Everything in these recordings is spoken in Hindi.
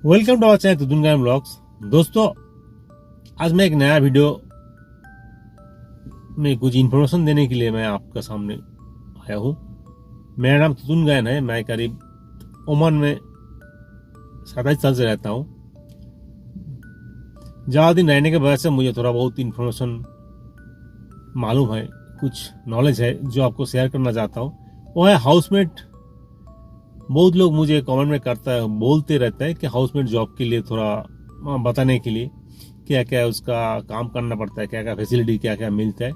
वेलकम टू आवर चैनल तुदुन गाय ब्लॉग्स। दोस्तों, आज मैं एक नया वीडियो में कुछ इन्फॉर्मेशन देने के लिए मैं आपका सामने आया हूँ। मेरा नाम तुदुन गायन है। मैं करीब ओमान में 27 साल से रहता हूँ। ज़्यादा दिन रहने के वजह से मुझे थोड़ा बहुत इन्फॉर्मेशन मालूम है, कुछ नॉलेज है जो आपको शेयर करना चाहता हूँ। वो है हाउसमेट। बहुत लोग मुझे कमेंट में बोलते रहते हैं कि हाउसमेट जॉब के लिए थोड़ा बताने के लिए क्या क्या उसका काम करना पड़ता है, क्या क्या फैसिलिटी क्या क्या मिलता है।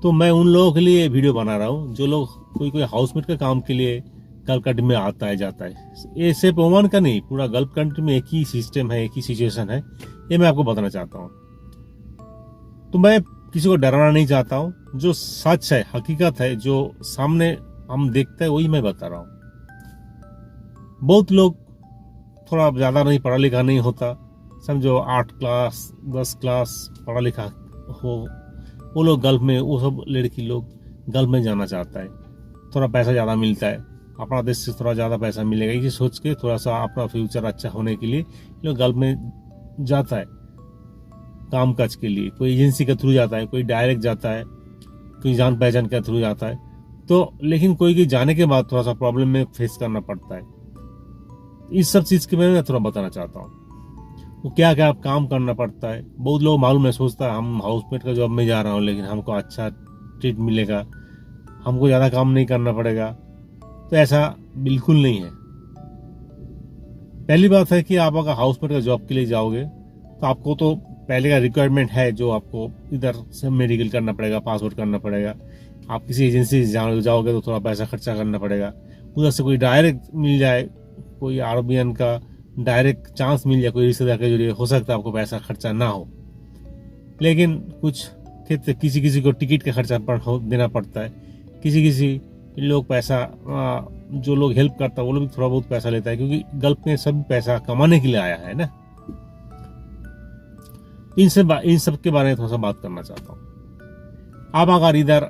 तो मैं उन लोगों के लिए वीडियो बना रहा हूँ जो लोग कोई हाउसमेट का काम के लिए गल्फ कंट्री में आता है जाता है। ये सिर्फ ओमान का नहीं, पूरा गल्फ कंट्री में एक ही सिस्टम है, एक ही सिचुएशन है। ये मैं आपको बताना चाहता हूँ। तो मैं किसी को डराना नहीं चाहता हूँ। जो सच है, हकीकत है, जो सामने हम देखते हैं वही मैं बता रहा हूँ। बहुत लोग थोड़ा ज़्यादा नहीं पढ़ा लिखा नहीं होता, समझो 8 क्लास 10 क्लास पढ़ा लिखा हो, वो लोग गल्फ में, वो सब लड़की लोग गल्फ में जाना चाहता है। थोड़ा पैसा ज़्यादा मिलता है, अपना देश से थोड़ा ज़्यादा पैसा मिलेगा, ये सोच के थोड़ा सा अपना फ्यूचर अच्छा होने के लिए लोग गल्फ में जाता है काम काज के लिए। कोई एजेंसी के थ्रू जाता है, कोई डायरेक्ट जाता है, कोई जान पहचान के थ्रू जाता है। तो लेकिन कोई की जाने के बाद थोड़ा सा प्रॉब्लम में फेस करना पड़ता है। इस सब चीज़ के बारे में थोड़ा बताना चाहता हूँ। वो क्या क्या काम करना पड़ता है। बहुत लोग मालूम है, सोचता है हम हाउसमेट का जॉब में जा रहा हूँ लेकिन हमको अच्छा ट्रीट मिलेगा, हमको ज़्यादा काम नहीं करना पड़ेगा। तो ऐसा बिल्कुल नहीं है। पहली बात है कि आप अगर हाउसमेट का जॉब के लिए जाओगे तो आपको तो पहले का रिक्वायरमेंट है, जो आपको इधर से मेडिकल करना पड़ेगा, पासपोर्ट करना पड़ेगा। आप किसी एजेंसी से जाओगे तो थोड़ा पैसा खर्चा करना पड़ेगा। उधर से कोई डायरेक्ट मिल जाए, कोई आरबीएन का डायरेक्ट चांस मिल जाए, कोई रिश्तेदार के जरिए, हो सकता है आपको पैसा खर्चा ना हो। लेकिन कुछ किसी किसी को टिकट का खर्चा देना पड़ता है। किसी लोग पैसा, जो लोग हेल्प करता है वो लोग भी थोड़ा बहुत पैसा लेता है, क्योंकि गल्फ में सब पैसा कमाने के लिए आया है ना। इन सब के बारे में थोड़ा सा बात करना चाहता हूँ। आप अगर इधर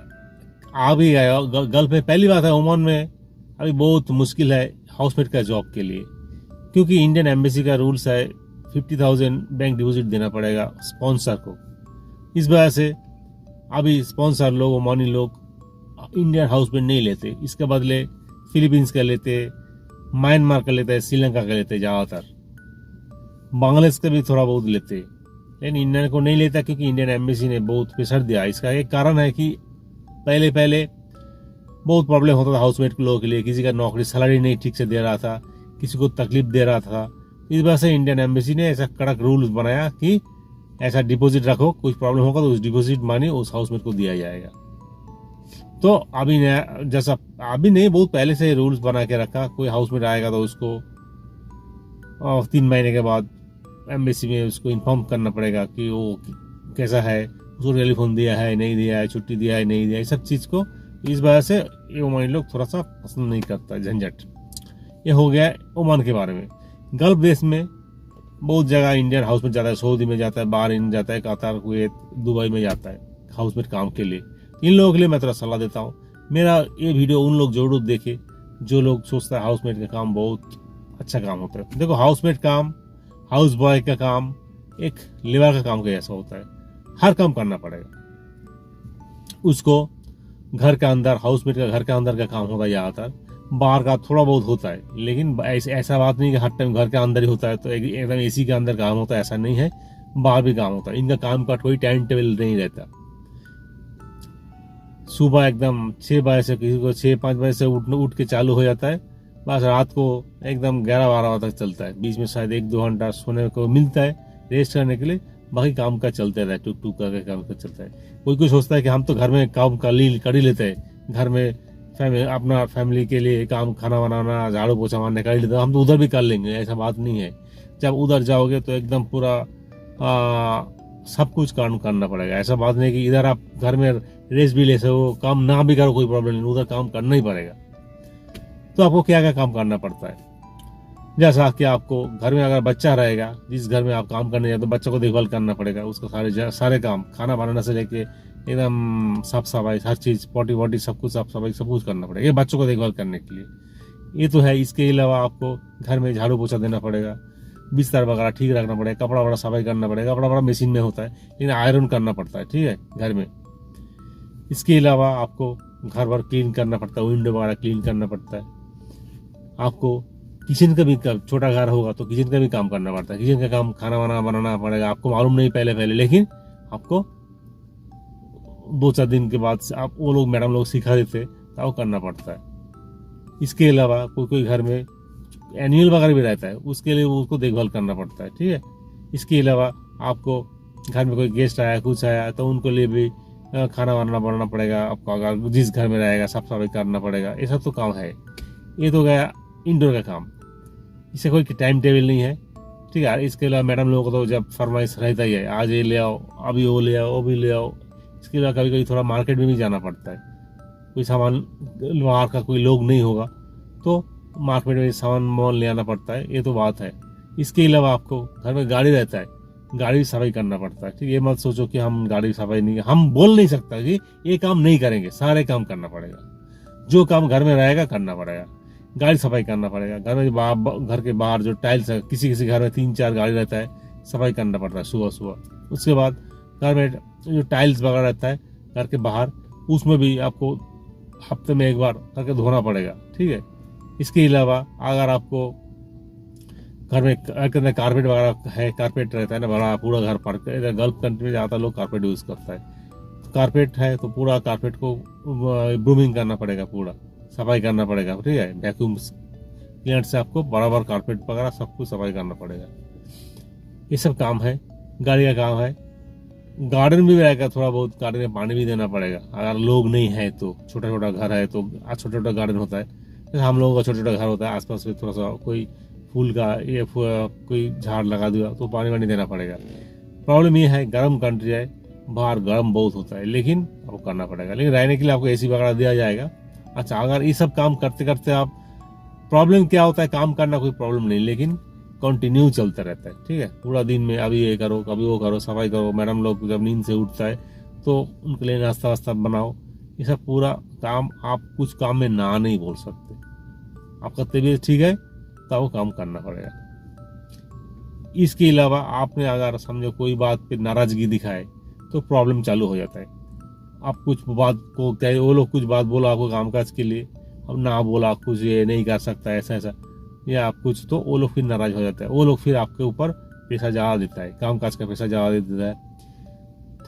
आ भी गए गल्फ में, पहली बात है ओमान में अभी बहुत मुश्किल है हाउसमेट का जॉब के लिए, क्योंकि इंडियन एम्बेसी का रूल्स है 50,000 बैंक डिपॉजिट देना पड़ेगा स्पॉन्सर को। इस वजह से अभी स्पॉन्सर लोग, ओमानी लोग इंडियन हाउसमेट नहीं लेते। इसके बदले फिलीपींस का लेते, म्यांमार का लेते, श्रीलंका का लेते, ज़्यादातर बांग्लादेश का भी थोड़ा बहुत लेते, लेकिन इंडियन को नहीं लेता, क्योंकि इंडियन एम्बेसी ने बहुत प्रेशर दिया। इसका एक कारण है कि पहले बहुत प्रॉब्लम होता था हाउसमेट के लोगों के लिए। किसी का नौकरी सैलरी नहीं ठीक से दे रहा था, किसी को तकलीफ दे रहा था। इस वजह से इंडियन एम्बेसी ने ऐसा कड़क रूल्स बनाया कि ऐसा डिपॉजिट रखो, कुछ प्रॉब्लम होगा तो उस डिपॉजिट मानी उस हाउसमेट को दिया जाएगा। तो अभी नहीं, बहुत पहले से रूल्स बना के रखा। कोई हाउसमेट आएगा तो उसको 3 महीने के बाद एम्बेसी में उसको इन्फॉर्म करना पड़ेगा कि वो कैसा है, उसको टेलीफोन दिया है नहीं दिया है, छुट्टी दिया है नहीं दिया है, सब चीज़ को। इस वजह से ये ओमानी लोग थोड़ा सा पसंद नहीं करता झंझट। ये हो गया ओमान के बारे में। गल्फ देश में बहुत जगह इंडियन हाउसमेट जाता है, सऊदी में जाता है, बहरीन जाता है, कतार, कुवैत, दुबई में जाता है हाउसमेट काम के लिए। इन लोगों के लिए मैं थोड़ा सलाह देता हूँ। मेरा ये वीडियो उन लोग जरूर देखे जो लोग सोचता है हाउसमेट का काम बहुत अच्छा काम होता है। देखो, हाउसमेट काम, हाउस बॉय का काम एक लेबर का काम का जैसा होता है। हर काम करना पड़ेगा उसको। घर के अंदर, हाउसमेट का घर के अंदर का काम होता है ज़्यादातर, बाहर का थोड़ा बहुत होता है। लेकिन ऐसा बात नहीं कि हर टाइम घर के अंदर ही होता है, तो एकदम एसी के अंदर काम होता है, ऐसा नहीं है। बाहर भी काम होता है। इनका काम का कोई टाइम टेबल नहीं रहता। सुबह एकदम 6 बजे से, किसी को 6-5 बजे से उठ के चालू हो जाता है, बस रात को एकदम 11-12 बजे तक चलता है। बीच में शायद 1-2 घंटा सोने को मिलता है रेस्ट करने के लिए, बाकी काम का चलते रहता है, टुक टुक करके काम का चलता है। कोई सोचता है कि हम तो घर में काम कर ही लेते हैं, घर में अपना फैमिली के लिए काम, खाना बनाना, झाड़ू पोछा मारने कर ही लेते हैं, हम तो उधर भी कर लेंगे। ऐसा बात नहीं है। जब उधर जाओगे तो एकदम पूरा सब कुछ काम करना पड़ेगा। ऐसा बात नहीं कि इधर आप घर में रेस्ट भी ले सको, काम ना भी करो कोई प्रॉब्लम नहीं, उधर काम करना ही पड़ेगा। तो आपको क्या क्या काम करना पड़ता है, जैसा कि आपको घर में अगर बच्चा रहेगा, जिस घर में आप काम करने जाते तो बच्चों को देखभाल करना पड़ेगा। उसका सारे काम, खाना बनाने से लेके एकदम साफ सफाई, हर चीज़, पॉटी वॉटी सब कुछ साफ सफाई सब कुछ करना पड़ेगा, ये बच्चों को देखभाल करने के लिए। ये तो है। इसके अलावा आपको घर में झाड़ू पोछा देना पड़ेगा, बिस्तर वगैरह ठीक रखना पड़ेगा, कपड़ा वगैरह सफाई करना पड़ेगा। कपड़ा वगैरह मशीन में होता है लेकिन आयरन करना पड़ता है, ठीक है, घर में। इसके अलावा आपको घर भर क्लीन करना पड़ता है, विंडो वगैरह क्लीन करना पड़ता है। आपको किचन का भी, छोटा घर होगा तो किचन का भी काम करना पड़ता है। किचन का काम, खाना वाना बनाना पड़ेगा। आपको मालूम नहीं पहले लेकिन आपको 2-4 दिन के बाद आप वो लोग मैडम लोग सिखा देते तो वो करना पड़ता है। इसके अलावा कोई घर में एनिमल वगैरह भी रहता है, उसके लिए उसको देखभाल करना पड़ता है, ठीक है। इसके अलावा आपको घर में कोई गेस्ट आया, कुछ आया, तो उनको लिए भी खाना वाना बनाना पड़ेगा आपको। अगर जिस घर में रहेगा साफ सफाई करना पड़ेगा। ये सब तो काम है। ये तो गया इंडोर का काम। इससे कोई टाइम टेबल नहीं है, ठीक है। इसके अलावा मैडम लोगों को तो जब फरमाइश रहता ही है, आज ये ले आओ, अभी वो ले आओ, वो भी ले आओ। इसके अलावा कभी कभी थोड़ा मार्केट में भी जाना पड़ता है। कोई सामान बाहर का कोई लोग नहीं होगा तो मार्केट में सामान मॉल ले आना पड़ता है, ये तो बात है। इसके अलावा आपको घर में गाड़ी रहता है, गाड़ी सफाई करना पड़ता है, ठीक है। ये मत सोचो कि हम गाड़ी सफाई नहीं, हम बोल नहीं सकता कि ये काम नहीं करेंगे, सारे काम करना पड़ेगा। जो काम घर में रहेगा करना पड़ेगा। गाड़ी सफाई करना पड़ेगा। घर में घर के बाहर जो टाइल्स है, किसी किसी घर में 3-4 गाड़ी रहता है, सफाई करना पड़ता है सुबह सुबह। उसके बाद घर में जो टाइल्स वगैरह रहता है घर के बाहर, उसमें भी आपको हफ्ते में एक बार करके धोना पड़ेगा, ठीक है। इसके अलावा अगर आपको घर में कारपेट वगैरह है, कारपेट रहता है ना बड़ा, पूरा घर पर, इधर गल्फ कंट्री में ज़्यादा लोग कारपेट यूज़ करता है। तो कारपेट है तो पूरा कारपेट को ब्रूमिंग करना पड़ेगा, पूरा सफाई करना पड़ेगा, ठीक है। वैक्यूम क्लीनर से आपको बराबर कारपेट वगैरह सब कुछ सफाई करना पड़ेगा। ये सब काम है, गाड़ी का काम है। गार्डन भी रहेगा, थोड़ा बहुत गार्डन में पानी भी देना पड़ेगा। अगर लोग नहीं है तो, छोटा छोटा घर है तो छोटा छोटा गार्डन होता है, जैसे हम लोगों का छोटा छोटा घर होता है, आसपास में थोड़ा सा कोई फूल का ये कोई झाड़ लगा दिया तो पानी वानी देना पड़ेगा। प्रॉब्लम ये है गर्म कंट्री है, बाहर गर्म बहुत होता है, लेकिन आपको करना पड़ेगा। लेकिन रहने के लिए आपको एसी वगैरह दिया जाएगा। अच्छा, अगर ये सब काम करते करते आप, प्रॉब्लम क्या होता है, काम करना कोई प्रॉब्लम नहीं, लेकिन कंटिन्यू चलता रहता है, ठीक है। पूरा दिन में अभी ये करो, कभी वो करो, सफाई करो। मैडम लोग जब नींद से उठता है तो उनके लिए नाश्ता वास्ता बनाओ। ये सब पूरा काम, आप कुछ काम में ना नहीं बोल सकते। आपका तबीयत ठीक है तो वो काम करना पड़ेगा। इसके अलावा आपने अगर समझो कोई बात पे नाराजगी दिखाए तो प्रॉब्लम चालू हो जाता है। आप कुछ बात को क्या, वो लोग कुछ बात बोला आपको कामकाज के लिए, अब ना बोला कुछ ये नहीं कर सकता ऐसा ऐसा, या आप कुछ, तो वो लोग फिर नाराज हो जाता है। वो लोग फिर आपके ऊपर पैसा ज़्यादा देता है, कामकाज का पैसा ज़्यादा दे देता है,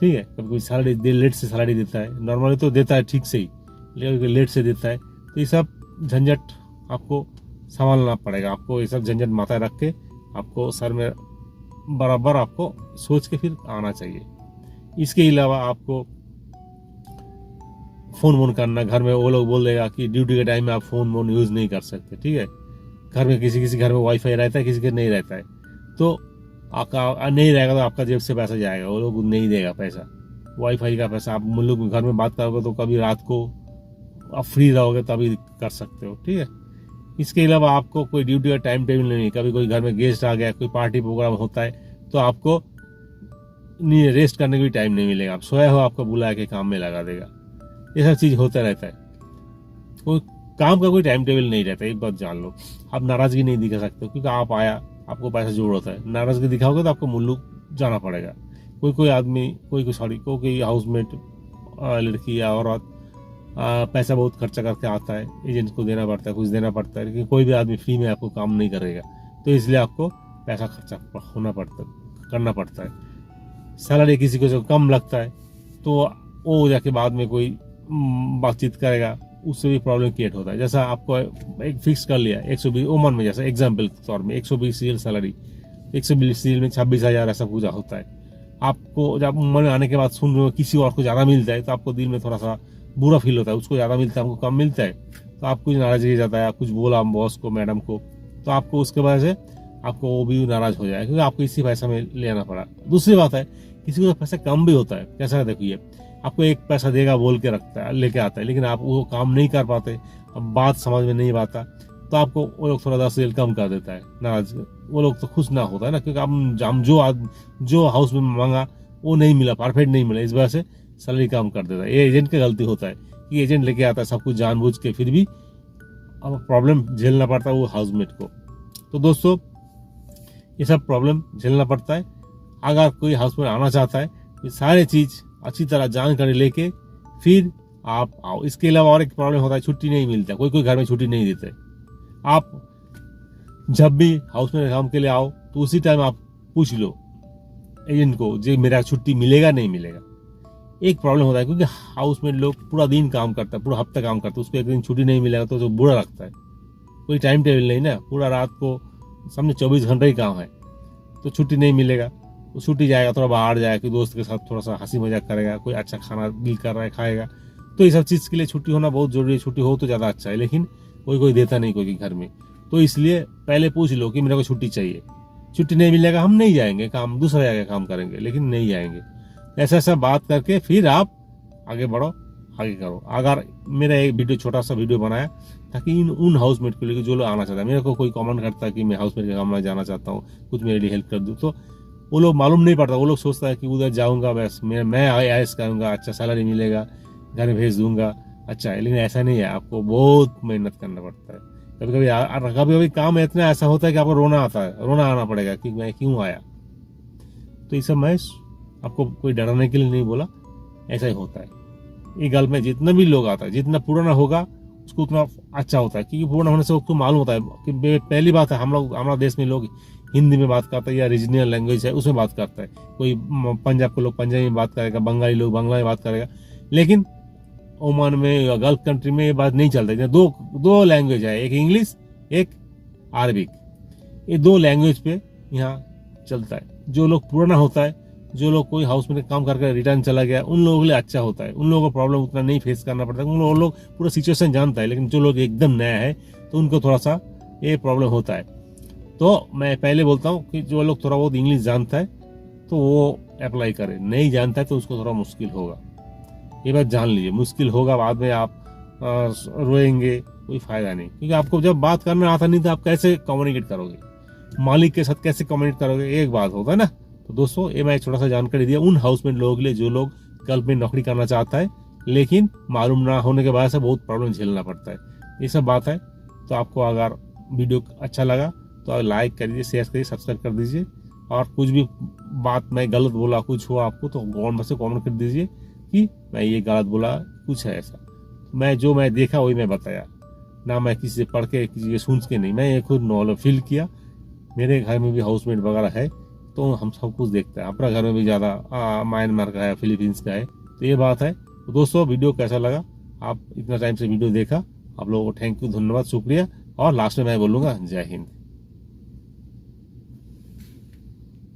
ठीक है। कभी कोई सैलरी लेट से सैलरी देता है, नॉर्मली तो देता है ठीक से ही, लेकिन लेट से देता है। तो ये सब झंझट आपको संभालना पड़ेगा। आपको ये सब झंझट माथा रख के आपको सर में बराबर आपको सोच के फिर आना चाहिए। इसके अलावा आपको फ़ोन वोन करना, घर में वो लोग बोल देगा कि ड्यूटी के टाइम में आप फ़ोन वोन यूज़ नहीं कर सकते, ठीक है। घर में किसी किसी घर में वाईफाई रहता है, किसी के नहीं रहता है, तो आपका नहीं रहेगा तो आपका जेब से पैसा जाएगा, वो लोग नहीं देगा पैसा, वाईफाई का पैसा। आप लोग घर में बात करोगे तो कभी रात को आप फ्री रहोगे तभी कर सकते हो, ठीक है। इसके अलावा आपको कोई ड्यूटी का टाइम टेबल नहीं। कभी कोई घर में गेस्ट आ गया, कोई पार्टी प्रोग्राम होता है तो आपको नहीं, रेस्ट करने का भी टाइम नहीं मिलेगा। आप सोया हो, आपको बुला के काम में लगा देगा। ये सब चीज़ होता रहता है। कोई काम का कोई टाइम टेबल नहीं रहता, एक बात जान लो। आप नाराजगी नहीं दिखा सकते क्योंकि आप आया, आपको पैसा जरूरत है। नाराजगी दिखाओगे तो आपको मुल्लुक जाना पड़ेगा। कोई आदमी, कोई हाउसमेट लड़की या औरत पैसा बहुत खर्चा करके आता है, एजेंट को देना पड़ता है, कुछ देना पड़ता है, लेकिन कोई भी आदमी फ्री में आपको काम नहीं करेगा, तो इसलिए आपको पैसा खर्चा करना पड़ता है। सैलरी किसी को जो कम लगता है तो वो जाके बाद में कोई बातचीत करेगा, उससे भी प्रॉब्लम क्रिएट होता है। जैसा आपको एक फिक्स कर लिया 120 ओमान में, जैसा एग्जाम्पल के तौर में 120 सीएल सैलरी, 120 सीएल में 26,000 ऐसा पूजा होता है। आपको जब मन आने के बाद सुन रहे हो किसी और को ज़्यादा मिलता है तो आपको दिल में थोड़ा सा बुरा फील होता है, उसको ज़्यादा मिलता है, हमको कम मिलता है, तो आप कुछ नाराज हो जाता है। कुछ बोला बॉस को, मैडम को, तो आपको उसके वजह से आपको वो भी नाराज हो जाए क्योंकि आपको इसी पैसा में लेना पड़ा। दूसरी बात है, किसी को पैसा कम भी होता है। कैसा देखिए, आपको एक पैसा देगा बोल के रखता है, लेके आता है, लेकिन आप वो काम नहीं कर पाते, अब बात समझ में नहीं आता, तो आपको वो लोग थोड़ा 10 सीएल कम कर देता है। नाराज वो लोग तो खुश ना होता है ना, क्योंकि हम जो हाउस में मांगा वो नहीं मिला, परफेक्ट नहीं मिला, इस वजह से सैलरी कम कर देता है। ये एजेंट की गलती होता है कि एजेंट लेके आता है सब कुछ जानबूझ के, फिर भी अब प्रॉब्लम झेलना पड़ता है वो हाउसमेट को। तो दोस्तों, ये सब प्रॉब्लम झेलना पड़ता है। अगर कोई हाउसमेट आना चाहता है ये सारे चीज अच्छी तरह जानकारी लेके फिर आप आओ। इसके अलावा और एक प्रॉब्लम होता है, छुट्टी नहीं मिलता, कोई कोई घर में छुट्टी नहीं देते। आप जब भी हाउसमेट काम के लिए आओ तो उसी टाइम आप पूछ लो एजेंट को जो मेरा छुट्टी मिलेगा नहीं मिलेगा। एक प्रॉब्लम होता है क्योंकि हाउसमेट लोग पूरा दिन काम करता है, पूरा हफ्ता काम करता है, उसको एक दिन छुट्टी नहीं मिलेगा तो बुरा लगता है। कोई टाइम टेबल नहीं ना, पूरा रात को समझे 24 घंटे ही काम है, तो छुट्टी नहीं मिलेगा तो छुट्टी जाएगा, थोड़ा बाहर जाएगा, कोई दोस्त के साथ थोड़ा सा हंसी मजाक करेगा, कोई अच्छा खाना दिल कर रहा है खाएगा। तो ये सब चीज़ के लिए छुट्टी होना बहुत जरूरी है। छुट्टी हो तो ज़्यादा अच्छा है, लेकिन कोई कोई देता नहीं कोई घर में। तो इसलिए पहले पूछ लो कि मेरे को छुट्टी चाहिए। छुट्टी नहीं मिलेगा हम नहीं जाएंगे, काम दूसरा जगह काम करेंगे, लेकिन नहीं जाएंगे। ऐसा ऐसा बात करके फिर आप आगे बढ़ो, आगे करो। अगर मेरा एक वीडियो छोटा सा वीडियो बनाया ताकि उन हाउसमेट को लेकर जो लोग आना चाहता है, मेरे को कोई कमेंट करता है कि मैं हाउसमेट के काम में जाना चाहता हूँ, कुछ मेरे लिए हेल्प कर दूँ, तो वो लोग मालूम नहीं पड़ता। वो लोग सोचता है कि उधर जाऊँगा बस मैं आयस करूँगा, अच्छा सैलरी मिलेगा, घर में भेज दूंगा, अच्छा है। लेकिन ऐसा नहीं है, आपको बहुत मेहनत करना पड़ता है। कभी कभी काम इतना ऐसा होता है कि आपको रोना आना पड़ेगा कि मैं क्यों आया। तो ये सब मैं आपको कोई डराने के लिए नहीं बोला, ऐसा ही होता है। ये गल में जितना भी लोग आता है, जितना पुराना होगा उसको उतना अच्छा होता है, क्योंकि पुराना होने से उसको मालूम होता है कि पहली बात है हमारा देश में लोग हिंदी में बात करता है या रीजनल लैंग्वेज है उसमें बात करता है। कोई पंजाब के लोग पंजाबी में बात करेगा, बंगाली लोग बांग्ला में बात करेगा। लेकिन ओमान में या गल्फ कंट्री में ये बात नहीं चलता। दो लैंग्वेज है, एक इंग्लिश एक अरबिक, ये दो लैंग्वेज पे यहाँ चलता है। जो लोग पुराना होता है, जो लोग कोई हाउस में काम करके रिटर्न चला गया, उन लोगों के लिए अच्छा होता है, उन लोगों को प्रॉब्लम उतना नहीं फेस करना पड़ता है, उन लोग पूरा सिचुएशन जानता है। लेकिन जो लोग एकदम नया है तो उनको थोड़ा सा ये प्रॉब्लम होता है। तो मैं पहले बोलता हूँ कि जो लोग थोड़ा बहुत इंग्लिश जानता है तो वो अप्लाई करे, नहीं जानता है तो उसको थोड़ा मुश्किल होगा। ये बात जान लीजिए, मुश्किल होगा, बाद में आप रोएंगे, कोई फायदा नहीं। क्योंकि आपको जब बात करना आता नहीं तो आप कैसे कम्युनिकेट करोगे, मालिक के साथ कैसे कम्युनिकेट करोगे, एक बात होता है ना। तो दोस्तों ये मैं एक छोटा सा जानकारी दिया उन हाउसमेट लोगों के लिए जो लोग गल्फ में नौकरी करना चाहता है लेकिन मालूम ना होने के वजह से बहुत प्रॉब्लम झेलना पड़ता है। ये सब बात है। तो आपको अगर वीडियो अच्छा लगा तो आप लाइक करिए, शेयर करिए, सब्सक्राइब कर दीजिए। और कुछ भी बात मैं गलत बोला कुछ हो आपको तो कमेंट कर दीजिए कि मैं ये गलत बोला, कुछ है ऐसा। मैं देखा वही मैं बताया ना, मैं किसी से पढ़ के किसी से सुन के नहीं, मैं ये खुद नॉलेज फील किया। मेरे घर में भी हाउसमेट वगैरह है तो हम सब कुछ देखते हैं। अपना घर में भी ज़्यादा म्यांमार का है, फिलीपींस का है, तो ये बात है। तो दोस्तों वीडियो कैसा लगा, आप इतना टाइम से वीडियो देखा, आप लोगों को थैंक यू, धन्यवाद, शुक्रिया। और लास्ट में मैं बोलूँगा जय हिंद।